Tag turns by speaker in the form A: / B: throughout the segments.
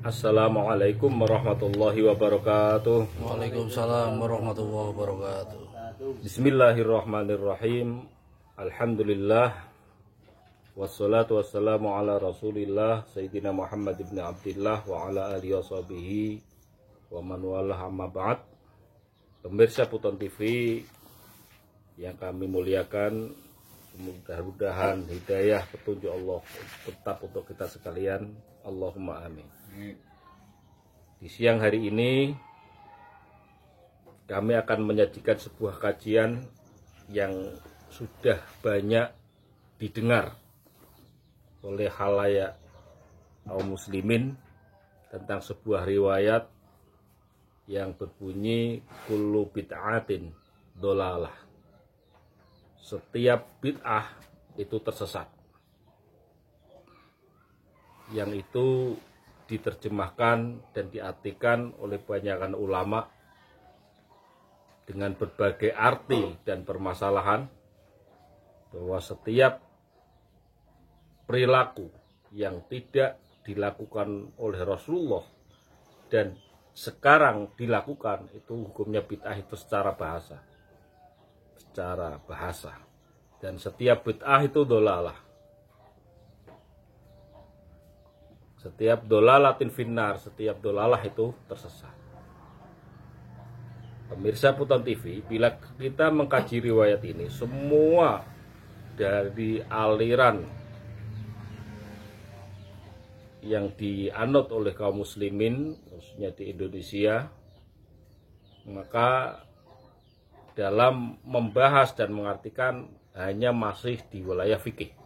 A: Assalamualaikum warahmatullahi wabarakatuh.
B: Waalaikumsalam warahmatullahi wabarakatuh.
A: Bismillahirrahmanirrahim. Alhamdulillah. Wassalatu wassalamu ala rasulillah Sayyidina Muhammad ibn Abdillah wa ala alihi wa sahbihi wa man walah amma ba'd. Pemirsa Puton TV yang kami muliakan, mudah-mudahan hidayah petunjuk Allah tetap untuk kita sekalian. Allahumma amin. Di siang hari ini kami akan menyajikan sebuah kajian yang sudah banyak didengar oleh khalayak kaum muslimin tentang sebuah riwayat yang berbunyi kullu bid'atin dolalah. Setiap bid'ah itu tersesat. Yang itu diterjemahkan dan diartikan oleh banyakan ulama dengan berbagai arti dan permasalahan, bahwa setiap perilaku yang tidak dilakukan oleh Rasulullah dan sekarang dilakukan itu hukumnya bid'ah itu secara bahasa. Dan setiap bid'ah itu dolalah. Setiap dolalatin finnar, setiap dolalah itu tersesat. Pemirsa Puton TV, bila kita mengkaji riwayat ini, semua dari aliran yang dianut oleh kaum muslimin, khususnya di Indonesia, maka dalam membahas dan mengartikan hanya masih di wilayah fikih.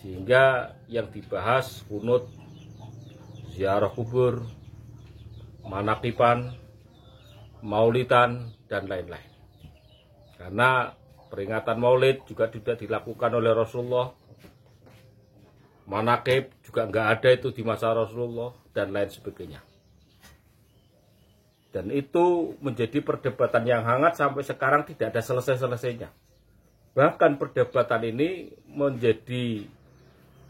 A: Sehingga yang dibahas kunut, ziarah kubur, manakipan, maulidan, dan lain-lain. Karena peringatan maulid juga tidak dilakukan oleh Rasulullah. Manakib juga nggak ada itu di masa Rasulullah, dan lain sebagainya. Dan itu menjadi perdebatan yang hangat sampai sekarang tidak ada selesai-selesainya. Bahkan perdebatan ini menjadi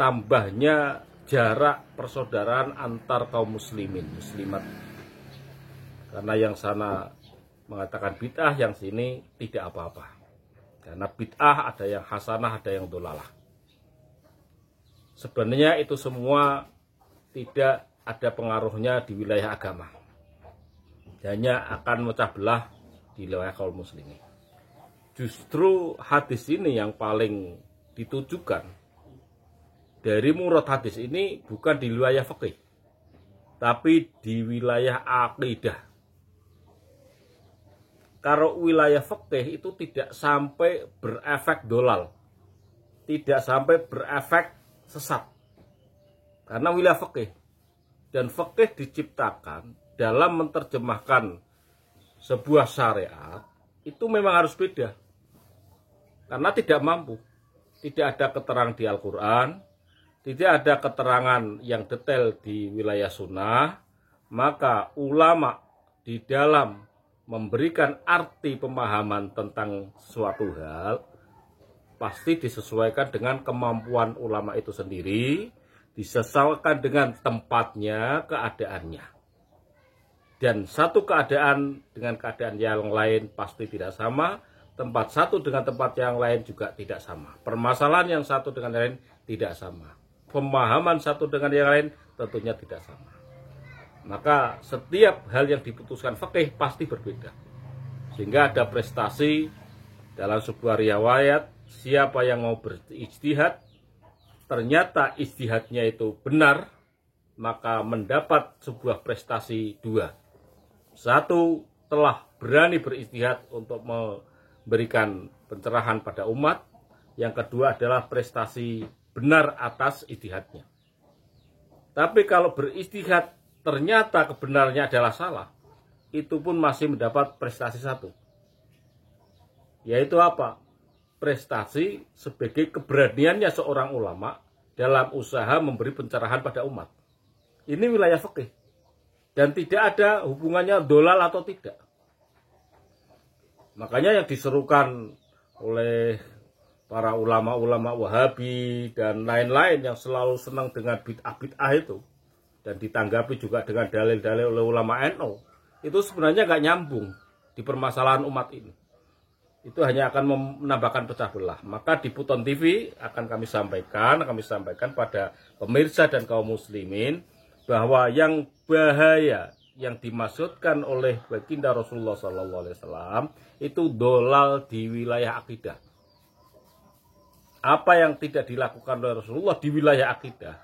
A: tambahnya jarak persaudaraan antar kaum muslimin, muslimat. Karena yang sana mengatakan bid'ah, yang sini tidak apa-apa. Karena bid'ah ada yang hasanah, ada yang dolalah. Sebenarnya itu semua tidak ada pengaruhnya di wilayah agama. Hanya akan memecah belah di wilayah kaum muslimin. Justru hadis ini yang paling ditujukan. Dari murad hadis ini bukan di wilayah fikih, tapi di wilayah akidah. Kalau wilayah fikih itu tidak sampai berefek dolal, tidak sampai berefek sesat. Karena wilayah fikih, dan fikih diciptakan dalam menerjemahkan sebuah syariat, itu memang harus beda. Karena tidak mampu, tidak ada keterangan di Al-Quran, tidak ada keterangan yang detail di wilayah sunnah, maka ulama di dalam memberikan arti pemahaman tentang suatu hal pasti disesuaikan dengan kemampuan ulama itu sendiri, disesuaikan dengan tempatnya, keadaannya. Dan satu keadaan dengan keadaan yang lain pasti tidak sama, tempat satu dengan tempat yang lain juga tidak sama. Permasalahan yang satu dengan yang lain tidak sama. Pemahaman satu dengan yang lain tentunya tidak sama. Maka setiap hal yang diputuskan fikih pasti berbeda. Sehingga ada prestasi dalam sebuah riwayat, siapa yang mau berijtihad, ternyata ijtihadnya itu benar, maka mendapat sebuah prestasi dua. Satu, telah berani berijtihad untuk memberikan pencerahan pada umat. Yang kedua adalah prestasi benar atas ijtihadnya. Tapi kalau berijtihad ternyata kebenarannya adalah salah, itu pun masih mendapat prestasi satu. Yaitu apa? Prestasi sebagai keberaniannya seorang ulama dalam usaha memberi pencerahan pada umat. Ini wilayah fikih. Dan tidak ada hubungannya dolal atau tidak. Makanya yang diserukan oleh para ulama-ulama Wahabi dan lain-lain yang selalu senang dengan bid'ah-bid'ah itu, dan ditanggapi juga dengan dalil-dalil oleh ulama NU, itu sebenarnya nggak nyambung di permasalahan umat ini. Itu hanya akan menambahkan pecah belah. Maka di Futon TV akan kami sampaikan pada pemirsa dan kaum muslimin bahwa yang bahaya yang dimaksudkan oleh baginda Rasulullah SAW itu dolal di wilayah akidah. Apa yang tidak dilakukan oleh Rasulullah di wilayah akidah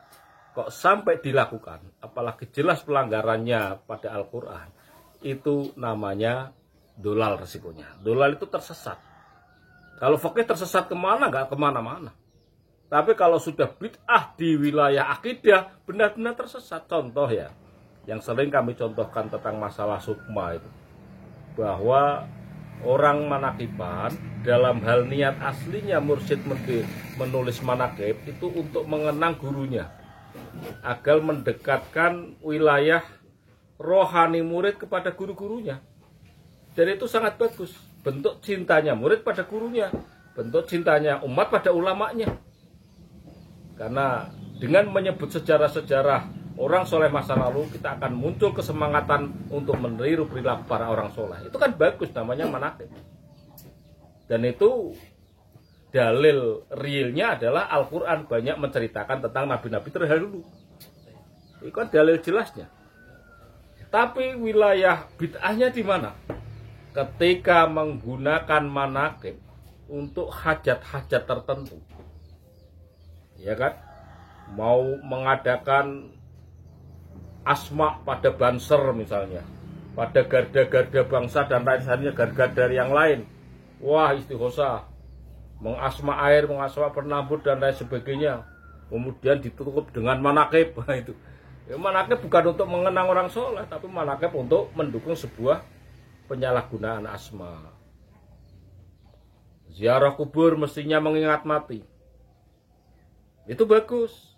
A: kok sampai dilakukan, apalagi jelas pelanggarannya pada Al-Quran, itu namanya dolal resikonya. Dolal itu tersesat. Kalau fikih tersesat kemana? Nggak kemana-mana. Tapi kalau sudah bid'ah di wilayah akidah, benar-benar tersesat. Contoh ya, yang sering kami contohkan tentang masalah sukma itu, bahwa orang manakiban dalam hal niat aslinya mursyid menulis manakib itu untuk mengenang gurunya, agar mendekatkan wilayah rohani murid kepada guru-gurunya. Dan itu sangat bagus, bentuk cintanya murid pada gurunya, bentuk cintanya umat pada ulamanya. Karena dengan menyebut sejarah-sejarah orang soleh masa lalu, kita akan muncul kesemangatan untuk meniru perilaku para orang soleh. Itu kan bagus, namanya manaqib. Dan itu dalil realnya adalah Al-Quran banyak menceritakan tentang nabi-nabi terdahulu. Itu kan dalil jelasnya. Tapi wilayah bid'ahnya di mana? Ketika menggunakan manaqib untuk hajat-hajat tertentu. Ya kan? Mau mengadakan asma pada banser misalnya, pada garda-garda bangsa dan lain-lainnya, garda dari yang lain. Wah, istighosah, mengasma air, mengasma penambut dan lain sebagainya. Kemudian ditutup dengan manaqib. Itu. Ya, manaqib bukan untuk mengenang orang soleh, tapi manaqib untuk mendukung sebuah penyalahgunaan asma. Ziarah kubur mestinya mengingat mati. Itu bagus.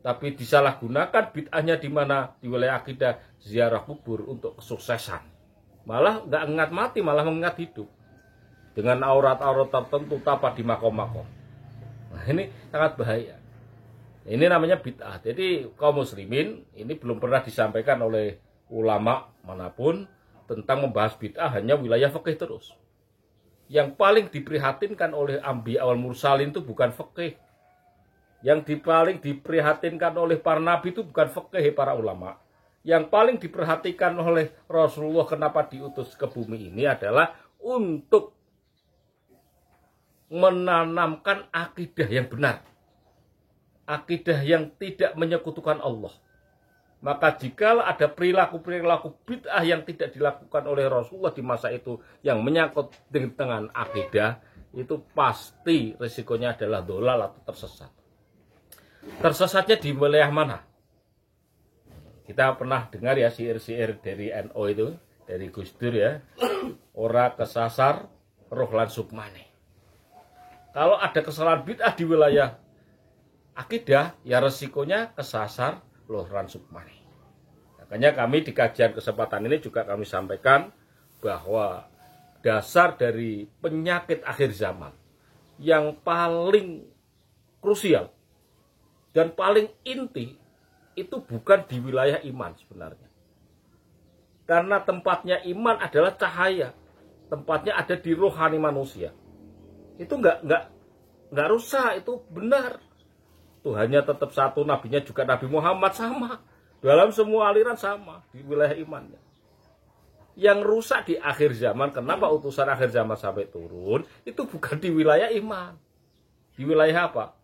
A: Tapi disalahgunakan bid'ahnya di mana? Di wilayah akidah, ziarah kubur untuk kesuksesan. Malah nggak ingat mati, malah mengingat hidup. Dengan aurat-aurat tertentu tapa di makom-makom. Nah, ini sangat bahaya. Ini namanya bid'ah. Jadi kaum muslimin ini belum pernah disampaikan oleh ulama manapun tentang membahas bid'ah, hanya wilayah fikih terus. Yang paling diprihatinkan oleh Anbiya wal Mursalin itu bukan fikih. Yang paling diprihatinkan oleh para nabi itu bukan fikih para ulama. Yang paling diperhatikan oleh Rasulullah kenapa diutus ke bumi ini adalah untuk menanamkan akidah yang benar. Akidah yang tidak menyekutukan Allah. Maka jika ada perilaku-perilaku bid'ah yang tidak dilakukan oleh Rasulullah di masa itu yang menyangkut dengan akidah, itu pasti risikonya adalah dolal atau tersesat. Tersesatnya di wilayah mana? Kita pernah dengar ya syair-syair dari NU itu, dari Gus Dur ya. Ora kesasar roh lan sukmane. Kalau ada kesalahan bid'ah di wilayah akidah, ya resikonya kesasar roh lan sukmane. Makanya kami di kajian kesempatan ini juga kami sampaikan bahwa dasar dari penyakit akhir zaman yang paling krusial dan paling inti itu bukan di wilayah iman sebenarnya. Karena tempatnya iman adalah cahaya. Tempatnya ada di rohani manusia. Itu enggak rusak, itu benar. Tuhannya tetap satu, nabinya juga Nabi Muhammad sama. Dalam semua aliran sama di wilayah imannya. Yang rusak di akhir zaman, kenapa utusan akhir zaman sampai turun, itu bukan di wilayah iman. Di wilayah apa?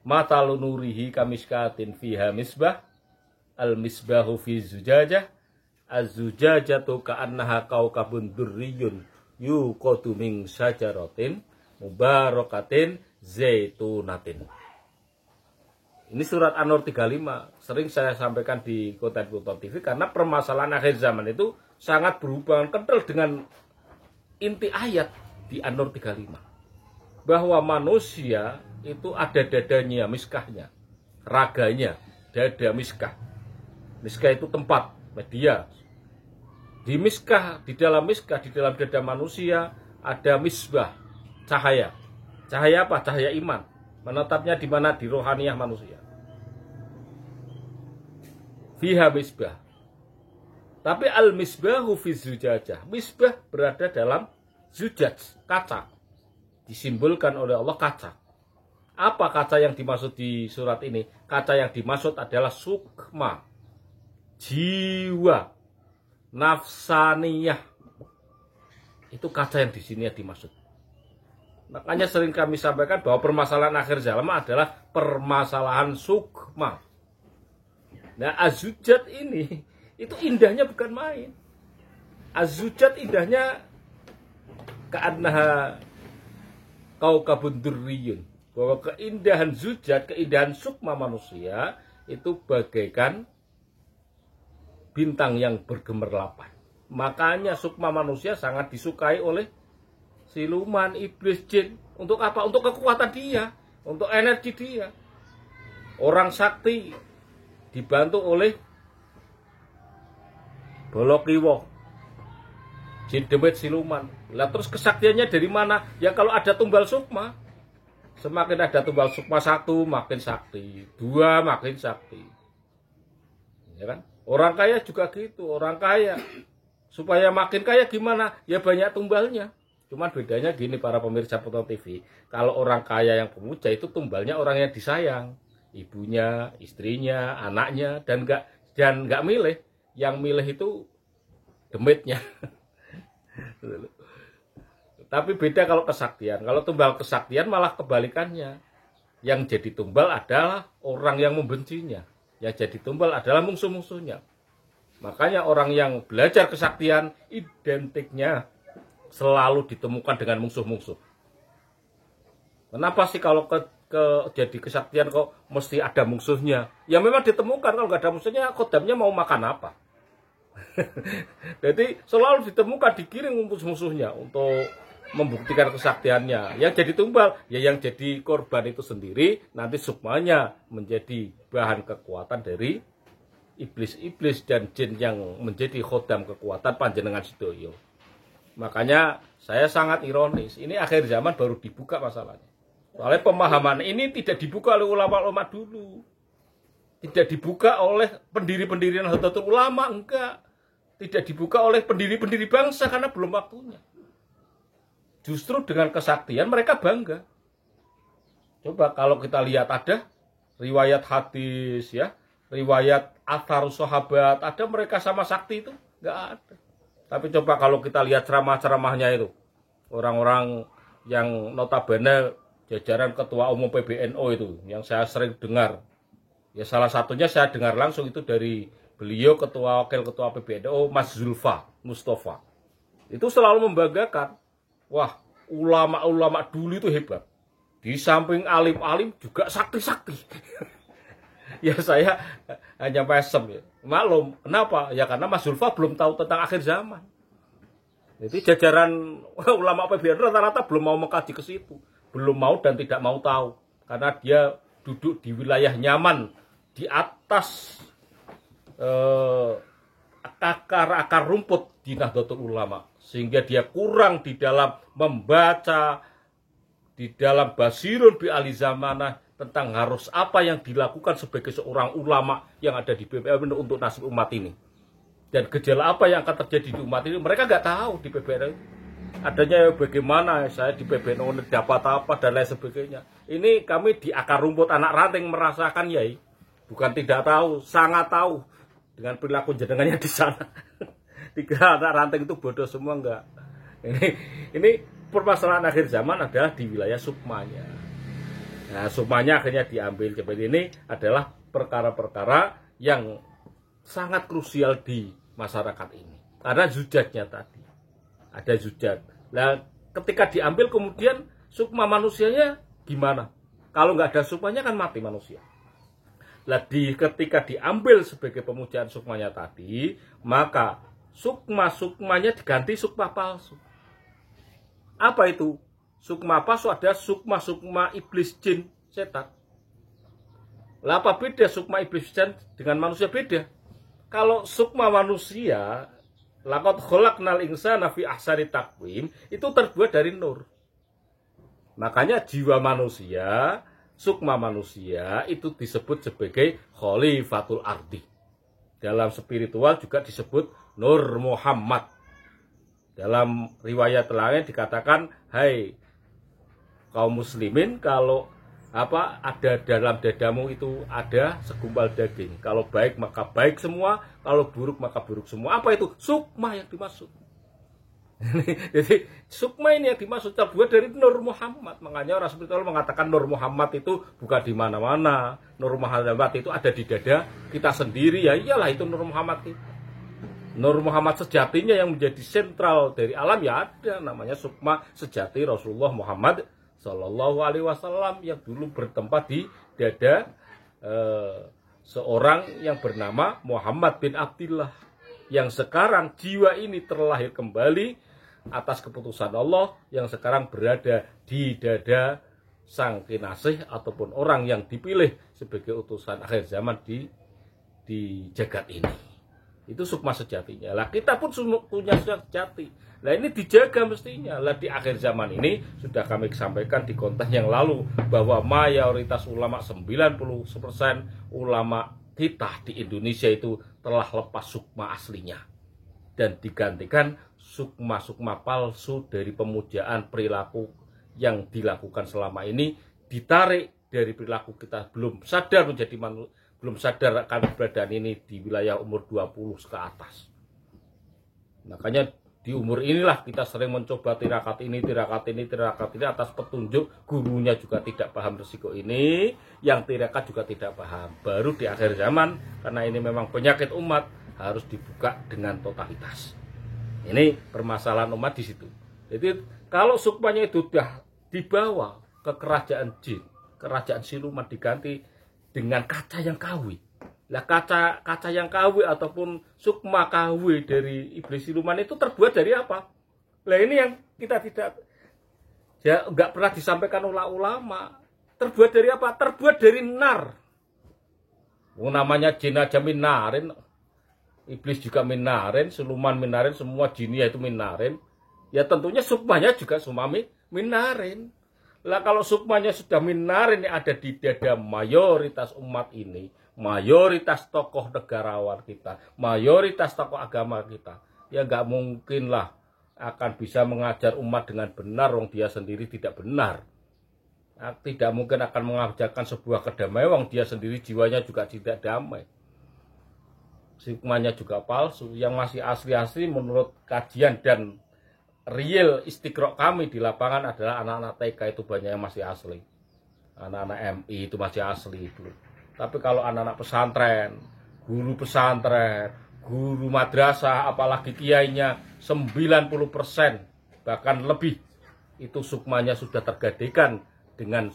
A: Matalu nurihi kamiskatin fiha misbah al-misbahu fi zujajah az-zujajatu ka'annaha kaukabun durriyun yuqadu min syajaratin mubarakatin zaitunatin. Ini surat An-Nur 35 sering saya sampaikan di konten Futon TV karena permasalahan akhir zaman itu sangat berhubungan kental dengan inti ayat di An-Nur 35. Bahwa manusia itu ada dadanya, miskahnya, raganya, dada miskah. Miskah itu tempat, media. Di miskah, di dalam dada manusia ada misbah, cahaya. Cahaya apa? Cahaya iman. Menetapnya di mana? Di rohaniyah manusia. Fiha misbah. Tapi al-misbahu fi zujajah. Misbah berada dalam zujaj, kaca. Disimbolkan oleh Allah kaca. Apa kaca yang dimaksud di surat ini? Kaca yang dimaksud adalah sukma, jiwa, nafsaniyah. Itu kaca yang di sini dimaksud. Makanya sering kami sampaikan bahwa permasalahan akhir zaman adalah permasalahan sukma. Nah, azujat ini itu indahnya bukan main. Azujat indahnya ka'annaha kaukabun durriyun. Bahwa keindahan zujat, keindahan sukma manusia itu bagaikan bintang yang bergemerlapan. Makanya sukma manusia sangat disukai oleh siluman, iblis, jin. Untuk apa? Untuk kekuatan dia, untuk energi dia. Orang sakti dibantu oleh Bolokiwo, jin demit siluman. Lah terus kesaktiannya dari mana? Ya kalau ada tumbal sukma. Semakin ada tumbal sukma 1 makin sakti, 2 makin sakti. Ya kan? Orang kaya juga gitu, orang kaya supaya makin kaya gimana? Ya banyak tumbalnya. Cuman bedanya gini para pemirsa Putra TV. Kalau orang kaya yang pemuja itu tumbalnya orang yang disayang. Ibunya, istrinya, anaknya, dan nggak milih. Yang milih itu demitnya. Tapi beda kalau kesaktian. Kalau tumbal kesaktian malah kebalikannya. Yang jadi tumbal adalah orang yang membencinya. Yang jadi tumbal adalah musuh-musuhnya. Makanya orang yang belajar kesaktian identiknya selalu ditemukan dengan musuh-musuh. Kenapa sih kalau jadi kesaktian kok mesti ada musuhnya? Ya memang ditemukan, kalau nggak ada musuhnya, kodamnya mau makan apa? Jadi selalu ditemukan, digiring musuh-musuhnya untuk membuktikan kesaktiannya. Yang jadi tumbal, ya yang jadi korban itu sendiri, nanti sukmanya menjadi bahan kekuatan dari iblis-iblis dan jin yang menjadi khodam kekuatan panjenengan sedoyo. Makanya saya sangat ironis, ini akhir zaman baru dibuka masalahnya. Soalnya pemahaman ini tidak dibuka oleh ulama-ulama dulu. Tidak dibuka oleh pendiri-pendiri Nahdlatul Ulama, enggak. Tidak dibuka oleh pendiri-pendiri bangsa karena belum waktunya. Justru dengan kesaktian mereka bangga. Coba kalau kita lihat ada riwayat hadis ya, riwayat atharus sahabat, ada mereka sama sakti itu? Enggak ada. Tapi coba kalau kita lihat ceramah-ceramahnya itu, orang-orang yang notabene jajaran ketua umum PBNU itu, yang saya sering dengar. Ya salah satunya saya dengar langsung itu dari beliau wakil ketua PBNU Mas Zulfa Mustafa. Itu selalu membanggakan. Wah, ulama-ulama dulu itu hebat. Di samping alim-alim juga sakti-sakti. Ya saya hanya mesem ya. Maklum, kenapa? Ya karena Mas Zulfa belum tahu tentang akhir zaman. Jadi jajaran ulama PBNU rata-rata belum mau mengkaji ke situ. Belum mau dan tidak mau tahu. Karena dia duduk di wilayah nyaman, di atas akar rumput di Nahdlatul Ulama. Sehingga dia kurang di dalam membaca, di dalam basirun bi ali zamanah, tentang harus apa yang dilakukan sebagai seorang ulama yang ada di PBNU untuk nasib umat ini. Dan gejala apa yang akan terjadi di umat ini, mereka nggak tahu di PBNU. Adanya bagaimana saya di PBNU dapat apa dan lain sebagainya. Ini kami di akar rumput anak ranting merasakan yai. Bukan tidak tahu, sangat tahu dengan perilaku jenengannya di sana. Tiga anak ranting itu bodoh semua enggak. Ini permasalahan akhir zaman adalah di wilayah sukmanya. Nah, sukmanya akhirnya diambil. Seperti ini adalah perkara-perkara yang sangat krusial di masyarakat ini. Karena zujatnya tadi. Ada zujat. Nah, ketika diambil kemudian sukma manusianya gimana? Kalau nggak ada sukmanya kan mati manusia. Nah, ketika diambil sebagai pemujaan sukmanya tadi, maka sukmanya diganti sukma palsu. Apa itu? Sukma palsu ada sukma iblis jin setan. Lah apa beda sukma iblis jin dengan manusia? Beda. Kalau sukma manusia, laqad khalaqnal insana fi ahsani taqwim, itu terbuat dari nur. Makanya jiwa manusia, sukma manusia itu disebut sebagai khalifatul ardi. Dalam spiritual juga disebut Nur Muhammad. Dalam riwayat lain dikatakan, hai kaum muslimin, kalau ada dalam dadamu itu ada segumpal daging. Kalau baik maka baik semua, kalau buruk maka buruk semua. Apa itu? Sukma yang dimaksud. Jadi sukma ini yang dimaksud terbuat dari Nur Muhammad. Makanya orang spiritual mengatakan Nur Muhammad itu bukan di mana-mana. Nur Muhammad itu ada di dada kita sendiri. Ya iyalah, itu Nur Muhammad itu. Nur Muhammad sejatinya yang menjadi sentral dari alam ya ada, namanya sukma sejati Rasulullah Muhammad Sallallahu Alaihi Wasallam yang dulu bertempat di dada seorang yang bernama Muhammad bin Abdillah, yang sekarang jiwa ini terlahir kembali atas keputusan Allah, yang sekarang berada di dada sang kinasih ataupun orang yang dipilih sebagai utusan akhir zaman di jagat ini. Itu sukma sejatinya. Lah kita pun punya sukma sejati. Lah ini dijaga mestinya. Lah di akhir zaman ini sudah kami sampaikan di konten yang lalu bahwa mayoritas ulama 90% ulama kita di Indonesia itu telah lepas sukma aslinya dan digantikan sukma-sukma palsu dari pemujaan perilaku yang dilakukan selama ini, ditarik dari perilaku kita belum sadar menjadi manusia, belum sadar akan keberadaan ini di wilayah umur 20 ke atas. Makanya di umur inilah kita sering mencoba tirakat ini atas petunjuk gurunya juga tidak paham resiko ini, yang tirakat juga tidak paham. Baru di akhir zaman, karena ini memang penyakit umat, harus dibuka dengan totalitas. Ini permasalahan umat di situ. Jadi kalau sukmanya itu sudah dibawa ke kerajaan jin, kerajaan siluman, diganti dengan kaca yang KW. Lah kaca yang KW ataupun sukma KW dari iblis siluman itu terbuat dari apa? Lah ini yang kita nggak pernah disampaikan oleh ulama. Terbuat dari apa? Terbuat dari nar. Namanya jin aja minarin, iblis juga minarin, siluman minarin, semua jinia itu minarin. Ya tentunya sukmanya juga semua minarin. Lah kalau sukmanya sudah minarin yang ada di dada mayoritas umat ini, mayoritas tokoh negarawan kita, mayoritas tokoh agama kita, ya nggak mungkin lah akan bisa mengajar umat dengan benar, wong dia sendiri tidak benar. Tidak mungkin akan mengajarkan sebuah kedamaian, wong dia sendiri jiwanya juga tidak damai. Sukmanya juga palsu. Yang masih asli-asli menurut kajian dan real istiqra kami di lapangan adalah anak-anak TK, itu banyak yang masih asli. Anak-anak MI itu masih asli itu. Tapi kalau anak-anak pesantren, guru madrasah, apalagi kiainya 90% bahkan lebih, itu sukmanya sudah tergadaikan dengan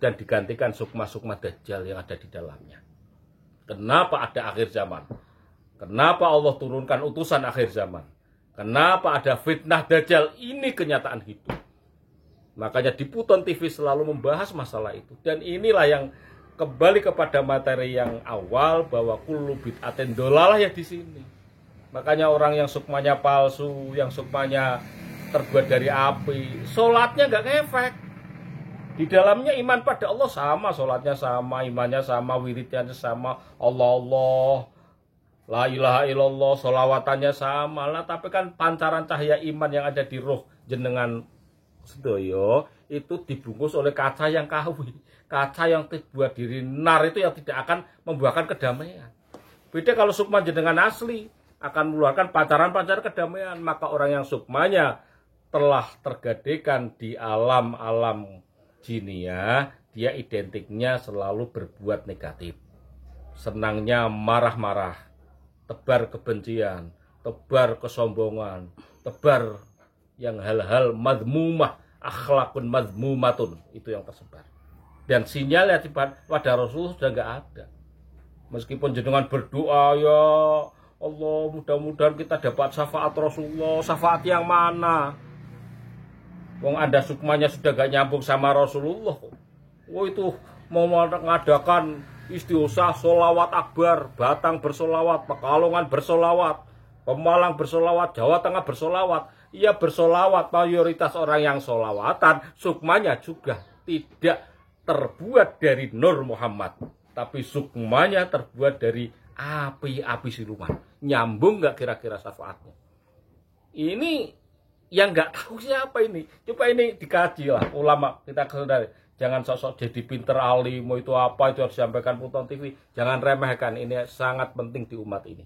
A: dan digantikan sukma-sukma dajjal yang ada di dalamnya. Kenapa ada akhir zaman? Kenapa Allah turunkan utusan akhir zaman? Kenapa ada fitnah dajjal? Ini kenyataan hidup. Makanya di Puton TV selalu membahas masalah itu. Dan inilah yang kembali kepada materi yang awal, bahwa kullu bid'atin dolalah ya di sini. Makanya orang yang sukmanya palsu, yang sukmanya terbuat dari api, sholatnya nggak ngefek. Di dalamnya iman pada Allah sama, sholatnya sama, imannya sama, wiridnya sama, Allah, la ilaha illallah, sholawatanya sama lah. Tapi kan pancaran cahaya iman yang ada di roh jenengan sedoyo itu dibungkus oleh kaca yang KW, kaca yang terbuat dari nar, itu yang tidak akan membuahkan kedamaian. Beda kalau sukma jenengan asli, akan mengeluarkan pancaran-pancaran kedamaian. Maka orang yang sukmanya telah tergadaikan di alam-alam jinia, dia identiknya selalu berbuat negatif. Senangnya marah-marah, tebar kebencian, tebar kesombongan, tebar yang hal-hal madmumah, akhlakun madmumatun, itu yang tersebar. Dan sinyalnya pada Rasulullah sudah nggak ada. Meskipun jenengan berdoa, ya Allah mudah-mudahan kita dapat syafaat Rasulullah, syafaat yang mana? Wong Anda sukmanya sudah gak nyambung sama Rasulullah. Oh itu mau mengadakan istighosah, solawat akbar, Batang bersolawat, Pekalongan bersolawat, Pemalang bersolawat, Jawa Tengah bersolawat. ia bersolawat, mayoritas orang yang solawatan, sukmanya juga tidak terbuat dari Nur Muhammad, tapi sukmanya terbuat dari api-api siluman. Nyambung nggak kira-kira syafaatnya? Ini yang nggak tahu siapa ini. Coba ini dikaji lah ulama kita saudara. Jangan sosok jadi pinter alim, mau itu apa itu harus disampaikan Pluton TV. Jangan remehkan, ini sangat penting di umat ini.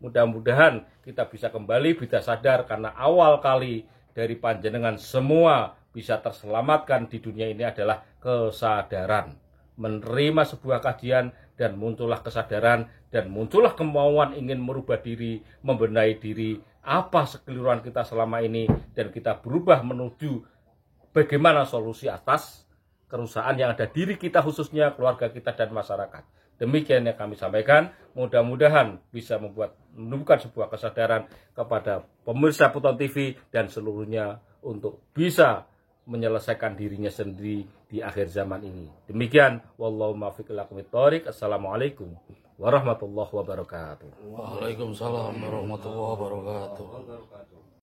A: Mudah-mudahan kita bisa kembali, bisa sadar, karena awal kali dari panjenengan semua bisa terselamatkan di dunia ini adalah kesadaran. Menerima sebuah kajian dan muncullah kesadaran dan muncullah kemauan ingin merubah diri, membenahi diri, apa sekeliruan kita selama ini, dan kita berubah menuju bagaimana solusi atas kerusakan yang ada diri kita, khususnya keluarga kita dan masyarakat. Demikian yang kami sampaikan, mudah-mudahan bisa menumbuhkan sebuah kesadaran kepada pemirsa Pluton TV dan seluruhnya untuk bisa menyelesaikan dirinya sendiri di akhir zaman ini. Demikian, wallahu muwaffiq ila aqwamit thoriq. Assalamualaikum warahmatullahi wabarakatuh.
B: Waalaikumsalam warahmatullahi wabarakatuh.